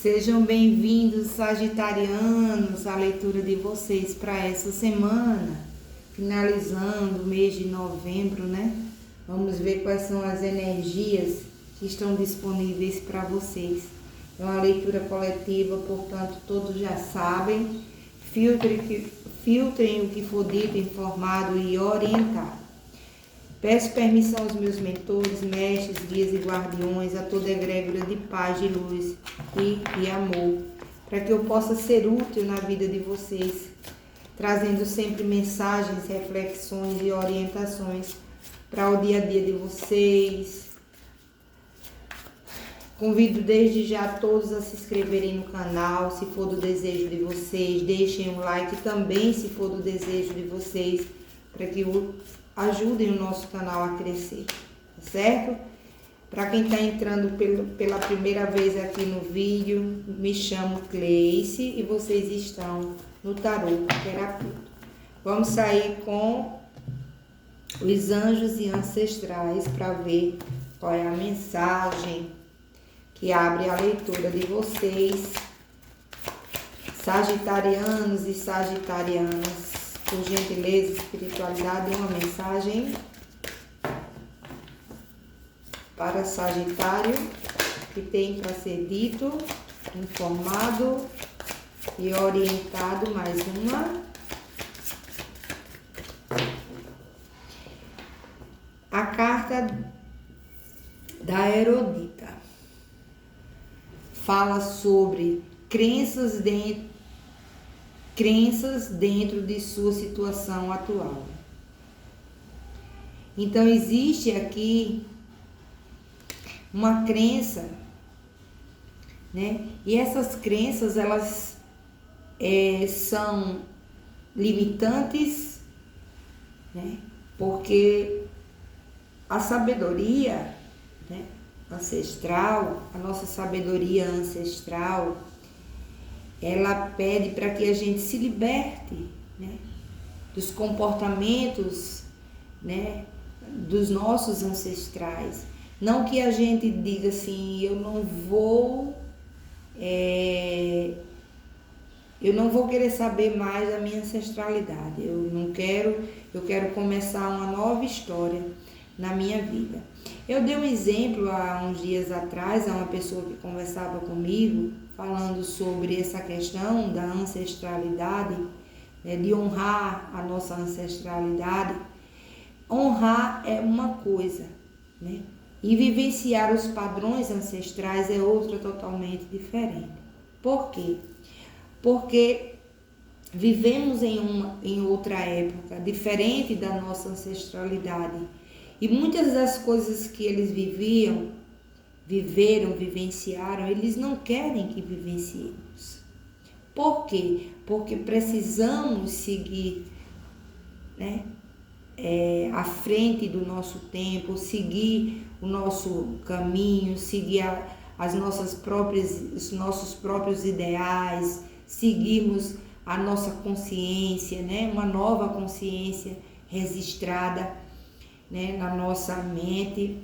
Sejam bem-vindos, sagitarianos, à leitura de vocês para essa semana, finalizando o mês de novembro, né? Vamos ver quais são as energias que estão disponíveis para vocês. É uma leitura coletiva, portanto, todos já sabem. Filtrem o que for dito, informado e orientado. Peço permissão aos meus mentores, mestres, guias e guardiões, a toda egrégora de paz, de luz e de amor, para que eu possa ser útil na vida de vocês, trazendo sempre mensagens, reflexões e orientações para o dia a dia de vocês. Convido desde já todos a se inscreverem no canal, se for do desejo de vocês, deixem um like também, se for do desejo de vocês, para que ajudem o nosso canal a crescer, tá certo? Para quem está entrando pela primeira vez aqui no vídeo, me chamo Cleice e vocês estão no Tarô Terapeuta. Vamos sair com os anjos e ancestrais para ver qual é a mensagem que abre a leitura de vocês, sagitarianos e sagitarianas. Por gentileza, espiritualidade, uma mensagem para Sagitário que tem para ser dito, informado e orientado. Mais uma. A carta da erudita fala sobre crenças dentro de sua situação atual. Então existe aqui uma crença, né? E essas crenças, elas são limitantes, né? Porque a sabedoria, né, ancestral, a nossa sabedoria ancestral, ela pede para que a gente se liberte, né, dos comportamentos, né, dos nossos ancestrais. Não que a gente diga assim, eu não vou querer saber mais da minha ancestralidade. Eu quero começar uma nova história na minha vida. Eu dei um exemplo há uns dias atrás a uma pessoa que conversava comigo, falando sobre essa questão da ancestralidade, né, de honrar a nossa ancestralidade. Honrar é uma coisa, né? E vivenciar os padrões ancestrais é outra totalmente diferente. Por quê? Porque vivemos em outra época, diferente da nossa ancestralidade. E muitas das coisas que eles vivenciaram, eles não querem que vivenciemos. Por quê? Porque precisamos seguir, né, à frente do nosso tempo, seguir o nosso caminho, seguir os nossos próprios ideais, seguirmos a nossa consciência, né, uma nova consciência registrada, né, na nossa mente,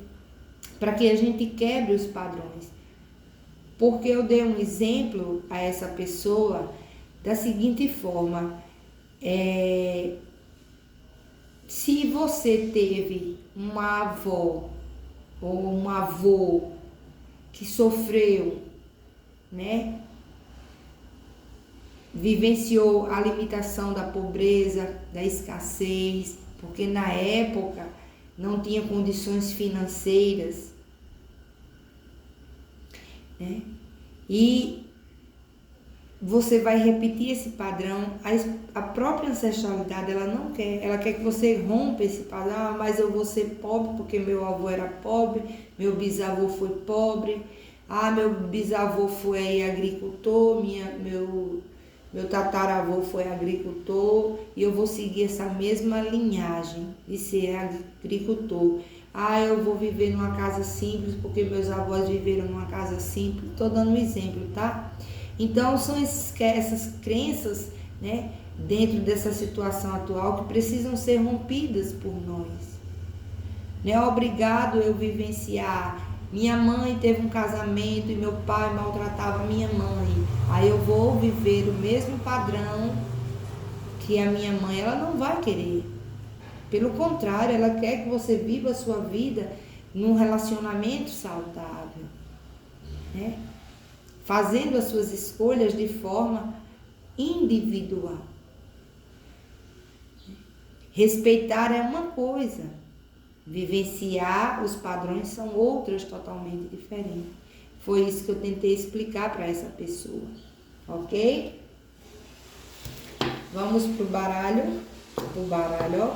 para que a gente quebre os padrões. Porque eu dei um exemplo a essa pessoa da seguinte forma: se você teve uma avó ou um avô que sofreu, né, vivenciou a limitação da pobreza, da escassez, porque na época não tinha condições financeiras, né? E você vai repetir esse padrão. A própria ancestralidade, ela não quer, ela quer que você rompa esse padrão. Ah, mas eu vou ser pobre porque meu avô era pobre, meu bisavô foi pobre, meu bisavô foi agricultor, meu tataravô foi agricultor e eu vou seguir essa mesma linhagem de ser agricultor. Eu vou viver numa casa simples porque meus avós viveram numa casa simples. Estou dando um exemplo, tá? Então são essas crenças, né, dentro dessa situação atual que precisam ser rompidas por nós. Não é obrigado eu vivenciar Minha mãe teve um casamento e meu pai maltratava minha mãe. Aí eu vou viver o mesmo padrão que a minha mãe. Ela não vai querer. Pelo contrário, ela quer que você viva a sua vida num relacionamento saudável, né? Fazendo as suas escolhas de forma individual. Respeitar é uma coisa, vivenciar os padrões são outras totalmente diferentes. Foi isso que eu tentei explicar para essa pessoa, ok? Vamos pro baralho,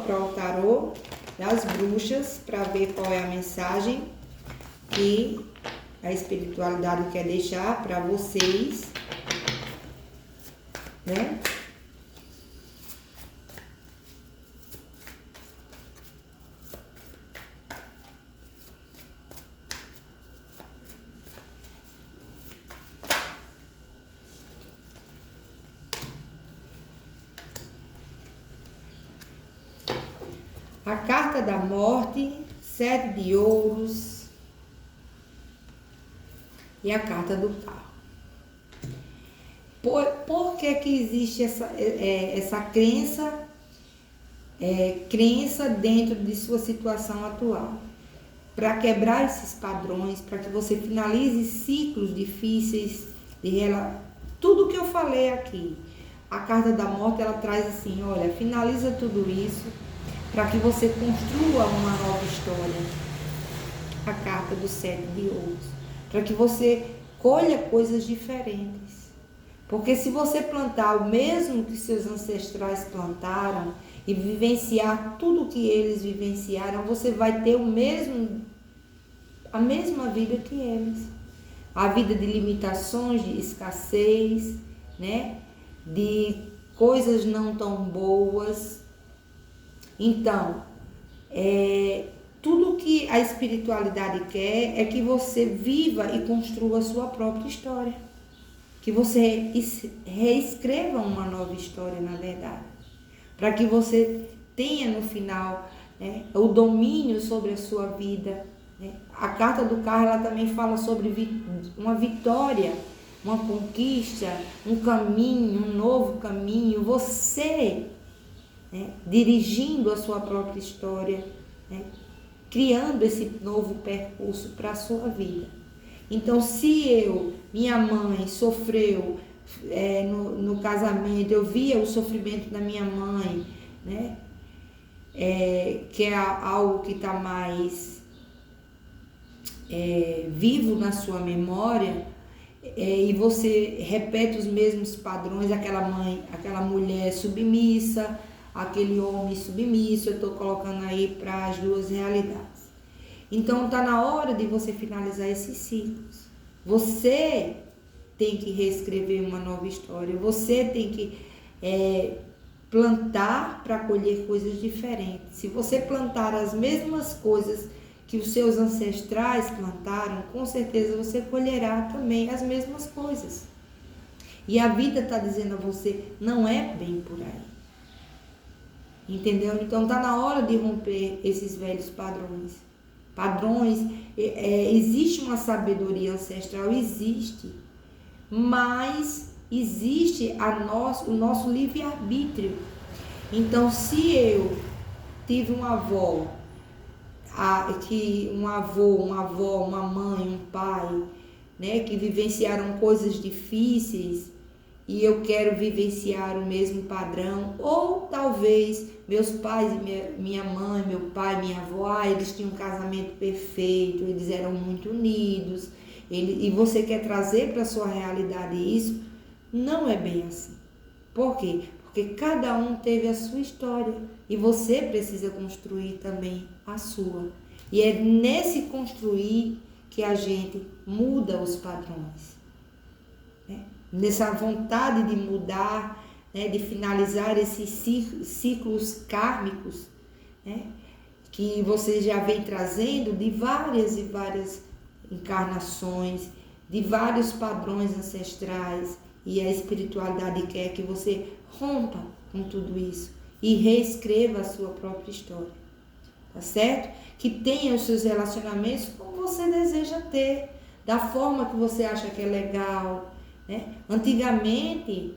para o tarô das bruxas, para ver qual é a mensagem que a espiritualidade quer deixar para vocês, né? A carta da morte, 7 de ouros e a carta do carro. Por que existe essa crença dentro de sua situação atual? Para quebrar esses padrões, para que você finalize ciclos difíceis, tudo que eu falei aqui. A carta da morte, ela traz assim, olha, finaliza tudo isso, para que você construa uma nova história. A carta do 7 de ouros, para que você colha coisas diferentes. Porque se você plantar o mesmo que seus ancestrais plantaram e vivenciar tudo que eles vivenciaram, você vai ter a mesma vida que eles. A vida de limitações, de escassez, né? De coisas não tão boas. Então, tudo que a espiritualidade quer é que você viva e construa a sua própria história. Que você reescreva uma nova história, na verdade. Para que você tenha no final, né, o domínio sobre a sua vida. Né? A carta do carro, ela também fala sobre uma vitória, uma conquista, um caminho, um novo caminho. Você, né, dirigindo a sua própria história, né, criando esse novo percurso para a sua vida. Então, se minha mãe sofreu no casamento, eu via o sofrimento da minha mãe, né, que é algo que está mais vivo na sua memória, e você repete os mesmos padrões, aquela mulher submissa, aquele homem submisso, eu estou colocando aí para as duas realidades. Então, está na hora de você finalizar esses ciclos. Você tem que reescrever uma nova história. Você tem que plantar para colher coisas diferentes. Se você plantar as mesmas coisas que os seus ancestrais plantaram, com certeza você colherá também as mesmas coisas. E a vida está dizendo a você, não é bem por aí. Entendeu? Então, está na hora de romper esses velhos padrões. Existe uma sabedoria ancestral, existe, mas existe o nosso livre-arbítrio. Então, se eu tive um avô, uma avó, uma mãe, um pai, né, que vivenciaram coisas difíceis, e eu quero vivenciar o mesmo padrão, ou talvez meus pais, minha mãe, meu pai, minha avó, eles tinham um casamento perfeito, eles eram muito unidos, e você quer trazer para a sua realidade isso, não é bem assim. Por quê? Porque cada um teve a sua história, e você precisa construir também a sua. E é nesse construir que a gente muda os padrões, né? Nessa vontade de mudar, né, de finalizar esses ciclos kármicos, né, que você já vem trazendo de várias e várias encarnações, de vários padrões ancestrais, e a espiritualidade quer que você rompa com tudo isso e reescreva a sua própria história. tá certo? Que tenha os seus relacionamentos como você deseja ter, da forma que você acha que é legal, né? Antigamente,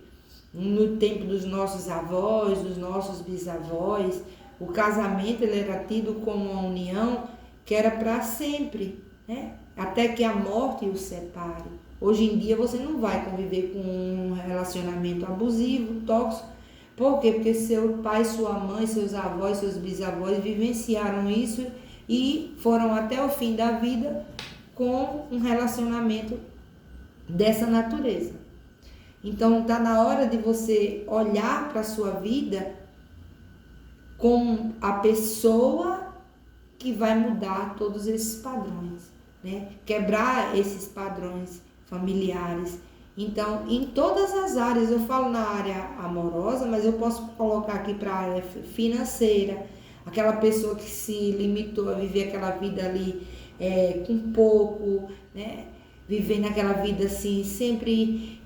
no tempo dos nossos avós, dos nossos bisavós, o casamento ele era tido como uma união que era para sempre, né? Até que a morte o separe. Hoje em dia você não vai conviver com um relacionamento abusivo, tóxico. Por quê? Porque seu pai, sua mãe, seus avós, seus bisavós vivenciaram isso e foram até o fim da vida com um relacionamento dessa natureza. Então está na hora de você olhar para a sua vida com a pessoa que vai mudar todos esses padrões, né? Quebrar esses padrões familiares. Então, em todas as áreas, eu falo na área amorosa, mas eu posso colocar aqui para a área financeira, aquela pessoa que se limitou a viver aquela vida ali com pouco, né? Vivendo aquela vida assim, sempre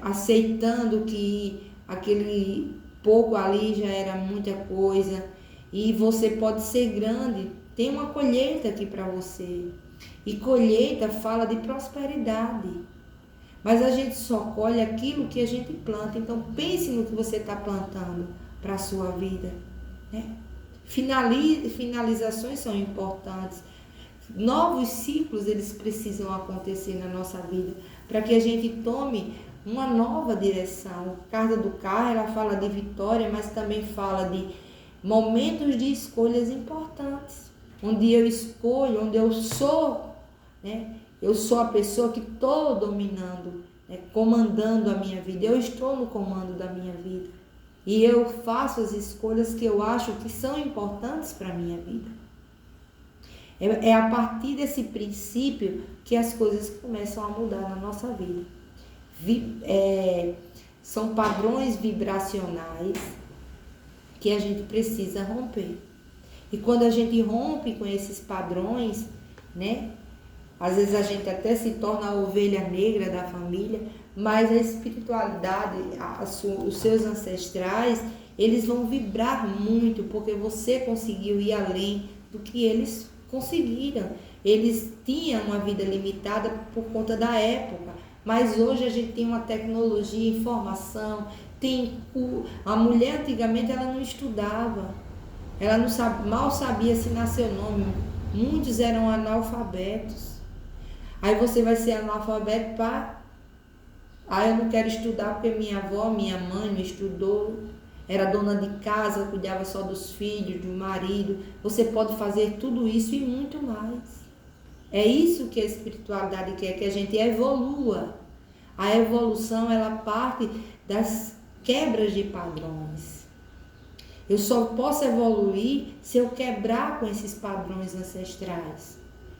aceitando que aquele pouco ali já era muita coisa, e você pode ser grande, tem uma colheita aqui para você, e colheita fala de prosperidade, mas a gente só colhe aquilo que a gente planta. Então pense no que você está plantando para a sua vida, né? Finalizações são importantes, novos ciclos eles precisam acontecer na nossa vida para que a gente tome uma nova direção. A carta do carro ela fala de vitória, mas também fala de momentos de escolhas importantes, onde eu escolho, onde eu sou, né? Eu sou a pessoa que estou dominando, né? Comandando a minha vida. Eu estou no comando da minha vida e eu faço as escolhas que eu acho que são importantes para a minha vida. É a partir desse princípio que as coisas começam a mudar na nossa vida. São padrões vibracionais que a gente precisa romper. E quando a gente rompe com esses padrões, né? Às vezes a gente até se torna a ovelha negra da família, mas a espiritualidade, os seus ancestrais, eles vão vibrar muito, porque você conseguiu ir além do que eles conseguiram. Eles tinham uma vida limitada por conta da época, mas hoje a gente tem uma tecnologia, informação, a mulher antigamente ela não estudava, ela não mal sabia se nasceu nome, muitos eram analfabetos. Aí você vai ser analfabeto eu não quero estudar porque minha avó, minha mãe não estudou, era dona de casa, cuidava só dos filhos, do marido. Você pode fazer tudo isso e muito mais. É isso que a espiritualidade quer, que a gente evolua. A evolução, ela parte das quebras de padrões. Eu só posso evoluir se eu quebrar com esses padrões ancestrais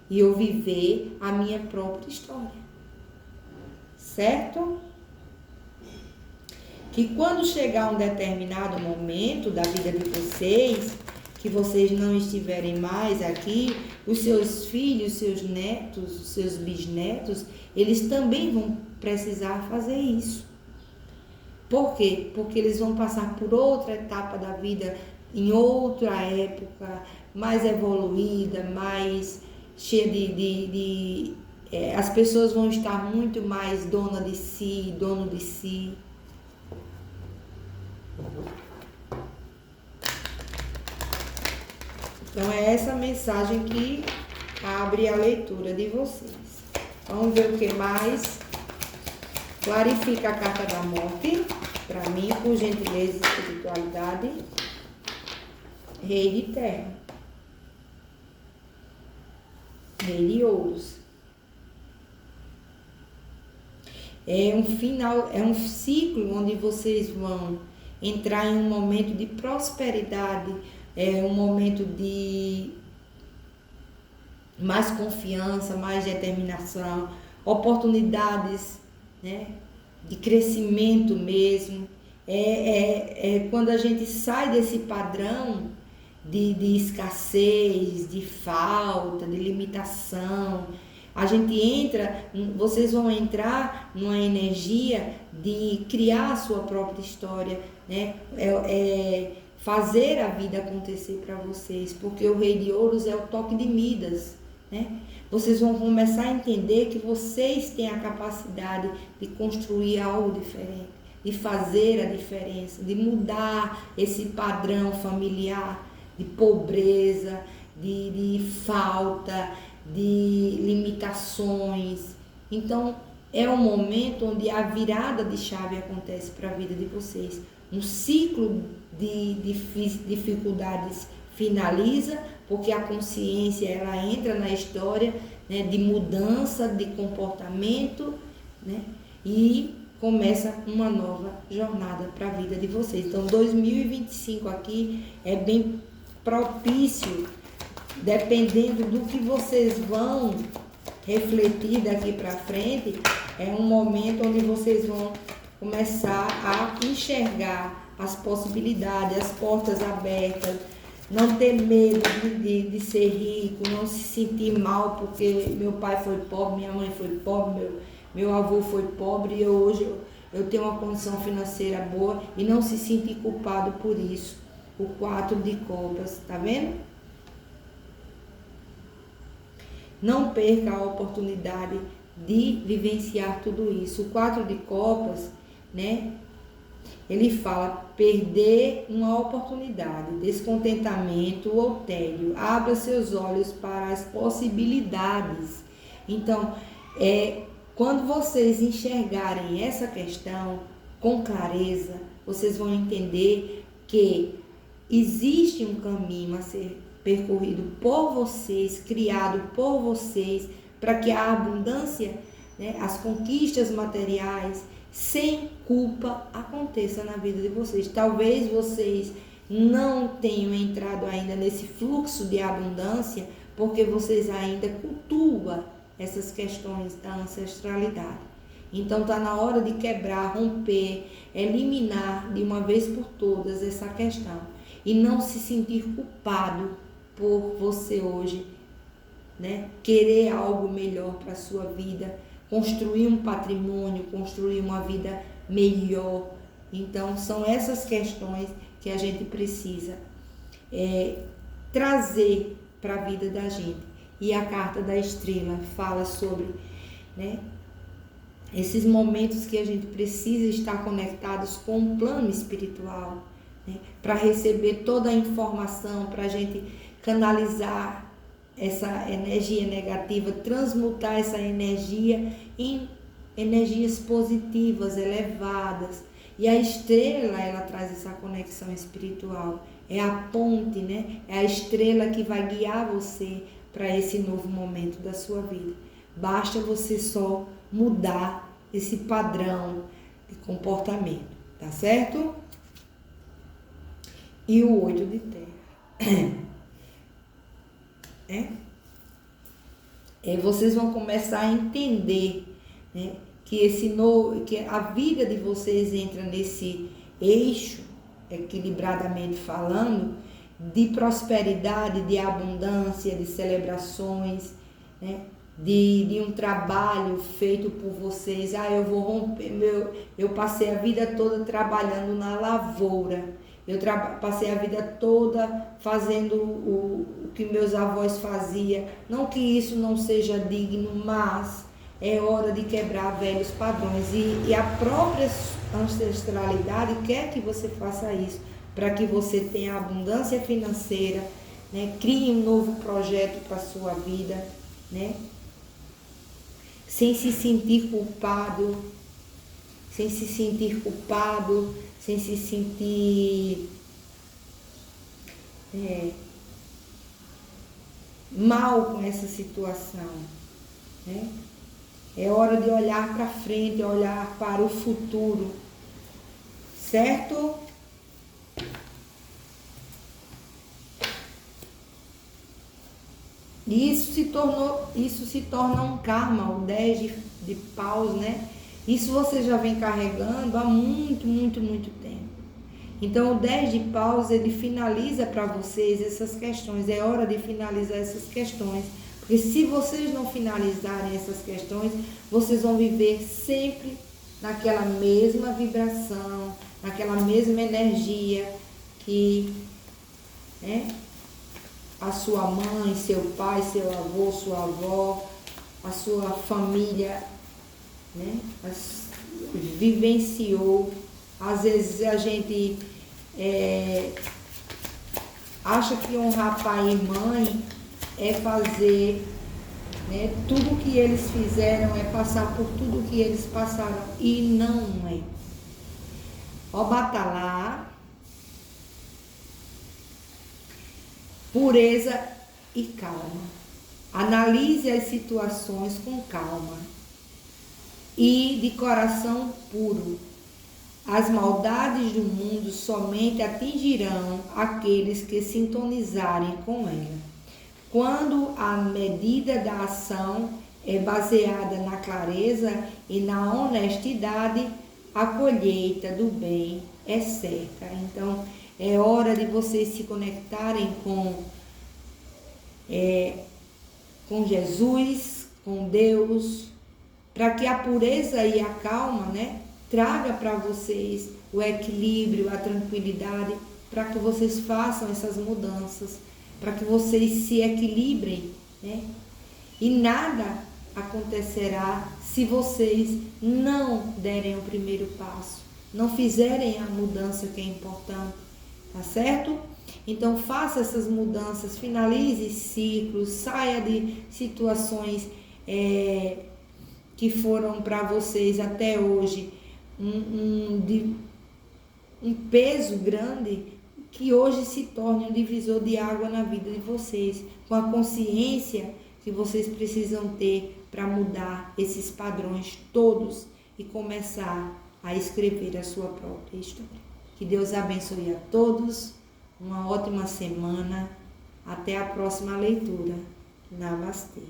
e eu viver a minha própria história. Certo? Que quando chegar um determinado momento da vida de vocês, que vocês não estiverem mais aqui, os seus filhos, seus netos, os seus bisnetos, eles também vão precisar fazer isso. Por quê? Porque eles vão passar por outra etapa da vida, em outra época, mais evoluída, mais cheia as pessoas vão estar muito mais dona de si, dono de si. Então é essa mensagem que abre a leitura de vocês. Vamos ver o que mais. Clarifica a carta da morte para mim, por gentileza e espiritualidade. Rei de terra. Rei de ouros. É um final, é um ciclo onde vocês vão entrar em um momento de prosperidade, um momento de mais confiança, mais determinação, oportunidades, né, de crescimento mesmo. Quando a gente sai desse padrão de escassez, de falta, de limitação, a gente vocês vão entrar numa energia de criar a sua própria história, né? fazer a vida acontecer para vocês, porque o Rei de Ouros é o toque de Midas, né? Vocês vão começar a entender que vocês têm a capacidade de construir algo diferente, de fazer a diferença, de mudar esse padrão familiar de pobreza, de falta, de limitações. Então, é um momento onde a virada de chave acontece para a vida de vocês. Um ciclo de dificuldades finaliza, porque a consciência ela entra na história, né, de mudança de comportamento, né, e começa uma nova jornada para a vida de vocês. Então, 2025 aqui é bem propício, dependendo do que vocês vão refletir daqui para frente, é um momento onde vocês vão começar a enxergar as possibilidades, as portas abertas, não ter medo de ser rico, não se sentir mal porque meu pai foi pobre, minha mãe foi pobre, meu avô foi pobre e hoje eu tenho uma condição financeira boa, e não se sentir culpado por isso. O 4 de copas, tá vendo? Não perca a oportunidade de vivenciar tudo isso. O 4 de copas, né? Ele fala perder uma oportunidade, descontentamento ou tédio. Abra seus olhos para as possibilidades. Então, quando vocês enxergarem essa questão com clareza, vocês vão entender que existe um caminho a ser percorrido por vocês, criado por vocês, para que a abundância, né, as conquistas materiais, sem culpa, aconteça na vida de vocês. Talvez vocês não tenham entrado ainda nesse fluxo de abundância, porque vocês ainda cultuam essas questões da ancestralidade. Então está na hora de quebrar, romper, eliminar de uma vez por todas essa questão. E não se sentir culpado por você hoje, né, querer algo melhor para a sua vida, construir um patrimônio, construir uma vida melhor. Então, são essas questões que a gente precisa trazer para a vida da gente. E a carta da estrela fala sobre, né, esses momentos que a gente precisa estar conectados com o plano espiritual, né, para receber toda a informação, para a gente canalizar essa energia negativa, transmutar essa energia em energias positivas, elevadas. E a estrela, ela traz essa conexão espiritual. É a ponte, né? É a estrela que vai guiar você para esse novo momento da sua vida. Basta você só mudar esse padrão de comportamento, tá certo? E o 8 de terra. Vocês vão começar a entender, né, que a vida de vocês entra nesse eixo, equilibradamente falando, de prosperidade, de abundância, de celebrações, né, de um trabalho feito por vocês. Eu vou romper, eu passei a vida toda trabalhando na lavoura. Eu passei a vida toda fazendo o que meus avós faziam. Não que isso não seja digno, mas é hora de quebrar velhos padrões. E a própria ancestralidade quer que você faça isso, para que você tenha abundância financeira, né? Crie um novo projeto para a sua vida, né? Sem se sentir culpado, sem se sentir mal com essa situação, né? É hora de olhar para frente, olhar para o futuro, certo? Isso se torna um karma, o 10 de paus, né? Isso você já vem carregando há muito, muito, muito tempo. Então, o 10 de paus, ele finaliza para vocês essas questões. É hora de finalizar essas questões. Porque se vocês não finalizarem essas questões, vocês vão viver sempre naquela mesma vibração, naquela mesma energia que, né, a sua mãe, seu pai, seu avô, sua avó, a sua família, né, vivenciou. Às vezes a gente acha que honrar pai e mãe é fazer, né, tudo que eles fizeram, é passar por tudo que eles passaram, e não é. Ó, batalhar, pureza e calma. Analise as situações com calma e de coração puro. As maldades do mundo somente atingirão aqueles que sintonizarem com ela. Quando a medida da ação é baseada na clareza e na honestidade, a colheita do bem é certa. Então, é hora de vocês se conectarem com Jesus, com Deus, para que a pureza e a calma, né, traga para vocês o equilíbrio, a tranquilidade, para que vocês façam essas mudanças, para que vocês se equilibrem, né? E nada acontecerá se vocês não derem o primeiro passo, não fizerem a mudança que é importante, tá certo? Então faça essas mudanças, finalize ciclos, saia de situações que foram para vocês até hoje um peso grande, que hoje se torne um divisor de água na vida de vocês, com a consciência que vocês precisam ter para mudar esses padrões todos e começar a escrever a sua própria história. Que Deus abençoe a todos, uma ótima semana, até a próxima leitura. Namastê.